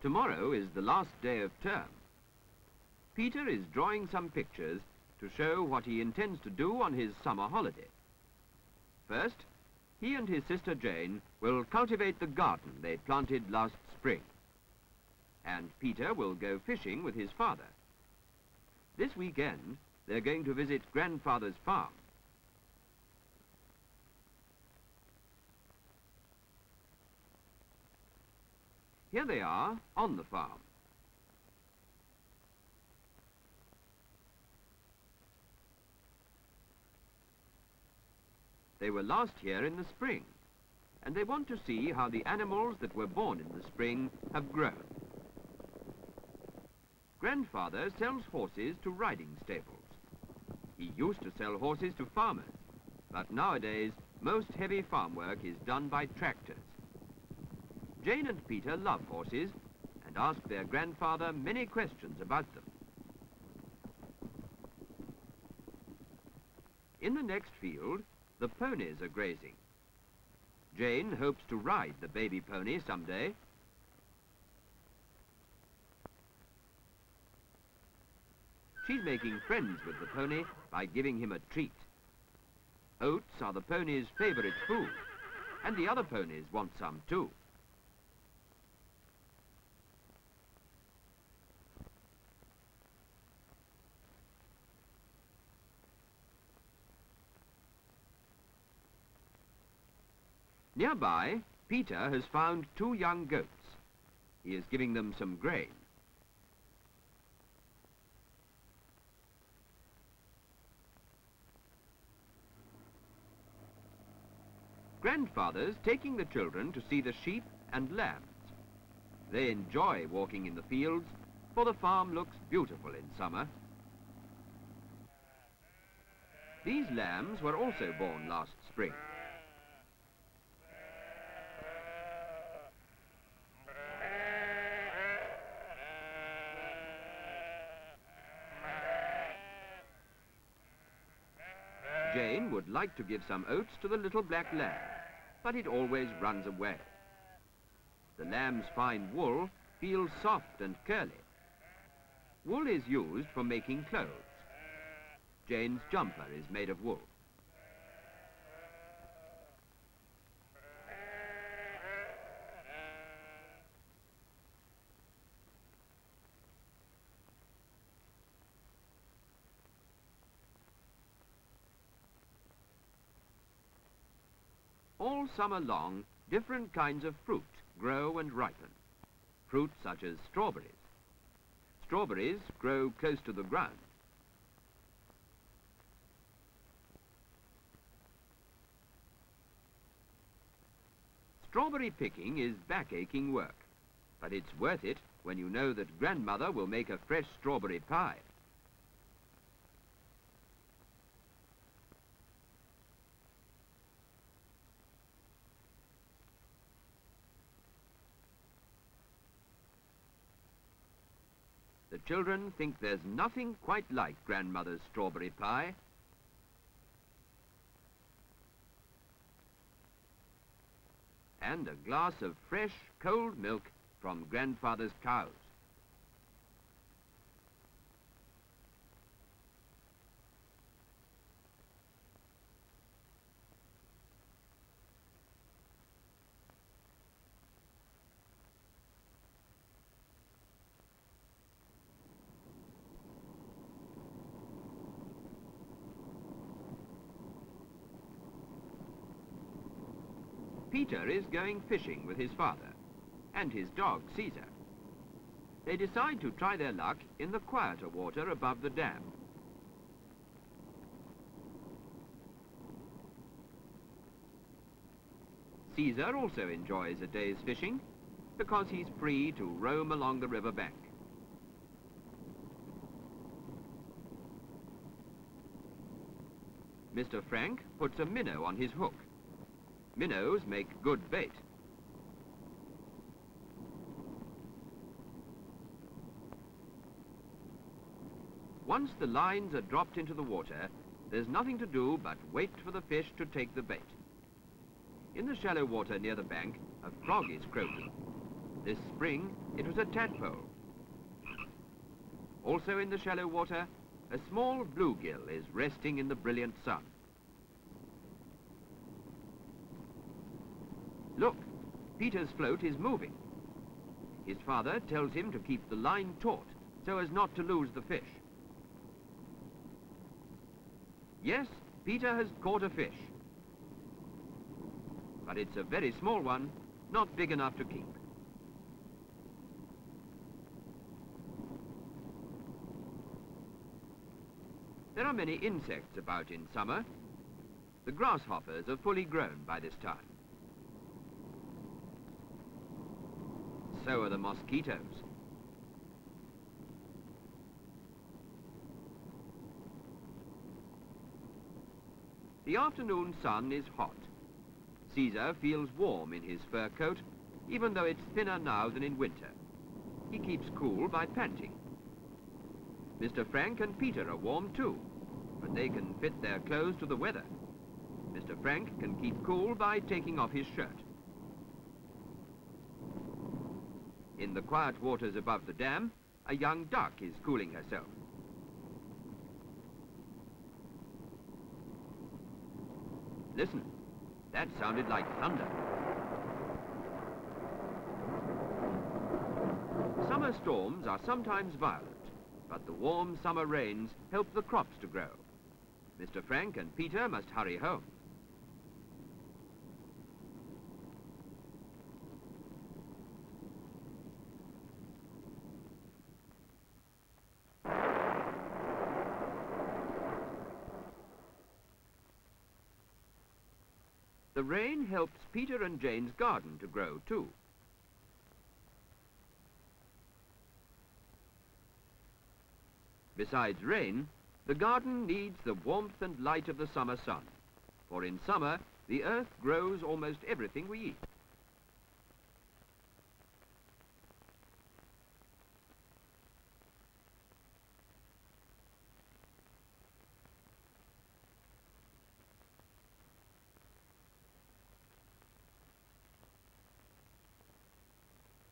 Tomorrow is the last day of term. Peter is drawing some pictures to show what he intends to do on his summer holiday. First, he and his sister Jane will cultivate the garden they planted last spring. And Peter will go fishing with his father. This weekend, they're going to visit Grandfather's farm. Here they are on the farm. They were last here in the spring, and they want to see how the animals that were born in the spring have grown. Grandfather sells horses to riding stables. He used to sell horses to farmers, but nowadays most heavy farm work is done by tractors. Jane and Peter love horses and ask their grandfather many questions about them. In the next field, the ponies are grazing. Jane hopes to ride the baby pony someday. She's making friends with the pony by giving him a treat. Oats are the pony's favorite food, and the other ponies want some too. Nearby, Peter has found 2 young goats. He is giving them some grain. Grandfather's taking the children to see the sheep and lambs. They enjoy walking in the fields, for the farm looks beautiful in summer. These lambs were also born last spring. Jane would like to give some oats to the little black lamb, but it always runs away. The lamb's fine wool feels soft and curly. Wool is used for making clothes. Jane's jumper is made of wool. All summer long, different kinds of fruit grow and ripen. Fruit such as strawberries. Strawberries grow close to the ground. Strawberry picking is back-aching work, but it's worth it when you know that Grandmother will make a fresh strawberry pie. The children think there's nothing quite like Grandmother's strawberry pie. And a glass of fresh, cold milk from Grandfather's cows. Peter is going fishing with his father and his dog, Caesar. They decide to try their luck in the quieter water above the dam. Caesar also enjoys a day's fishing because he's free to roam along the river bank. Mr. Frank puts a minnow on his hook. Minnows make good bait. Once the lines are dropped into the water, there's nothing to do but wait for the fish to take the bait. In the shallow water near the bank, a frog is croaking. This spring, It was a tadpole. Also in the shallow water, a small bluegill is resting in the brilliant sun. Look, Peter's float is moving. His father tells him to keep the line taut so as not to lose the fish. Yes, Peter has caught a fish. But it's a very small one, not big enough to keep. There are many insects about in summer. The grasshoppers are fully grown by this time. So are the mosquitoes. The afternoon sun is hot. Caesar feels warm in his fur coat, even though it's thinner now than in winter. He keeps cool by panting. Mr. Frank and Peter are warm too, but they can fit their clothes to the weather. Mr. Frank can keep cool by taking off his shirt. In the quiet waters above the dam, a young duck is cooling herself. Listen, that sounded like thunder. Summer storms are sometimes violent, but the warm summer rains help the crops to grow. Mr. Frank and Peter must hurry home. The rain helps Peter and Jane's garden to grow too. Besides rain, the garden needs the warmth and light of the summer sun, for in summer the earth grows almost everything we eat.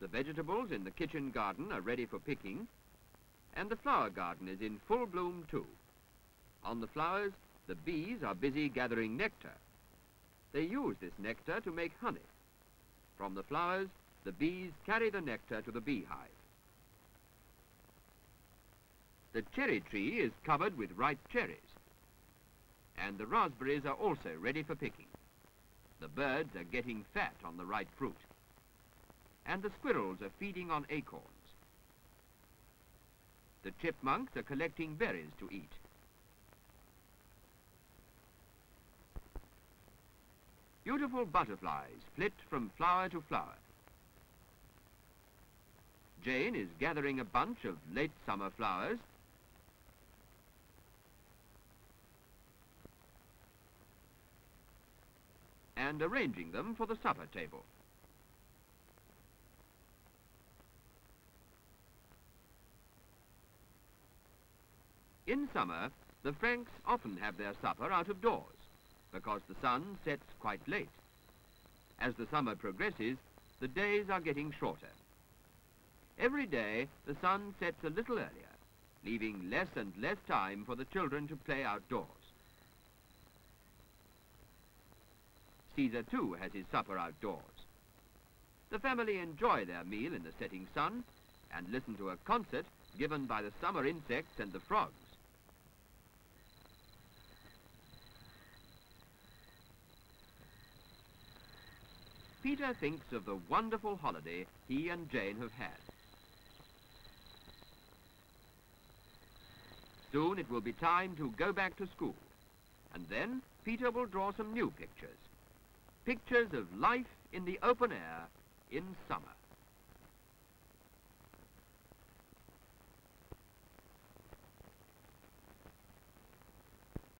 The vegetables in the kitchen garden are ready for picking, and the flower garden is in full bloom too. On the flowers, the bees are busy gathering nectar. They use this nectar to make honey. From the flowers, the bees carry the nectar to the beehive. The cherry tree is covered with ripe cherries, and the raspberries are also ready for picking. The birds are getting fat on the ripe fruit, and the squirrels are feeding on acorns. The chipmunks are collecting berries to eat. Beautiful butterflies flit from flower to flower. Jane is gathering a bunch of late summer flowers and arranging them for the supper table. In summer, the Franks often have their supper out of doors, because the sun sets quite late. As the summer progresses, the days are getting shorter. Every day, the sun sets a little earlier, leaving less and less time for the children to play outdoors. Caesar, too, has his supper outdoors. The family enjoy their meal in the setting sun and listen to a concert given by the summer insects and the frogs. Peter thinks of the wonderful holiday he and Jane have had. Soon it will be time to go back to school, and then Peter will draw some new pictures. Pictures of life in the open air in summer.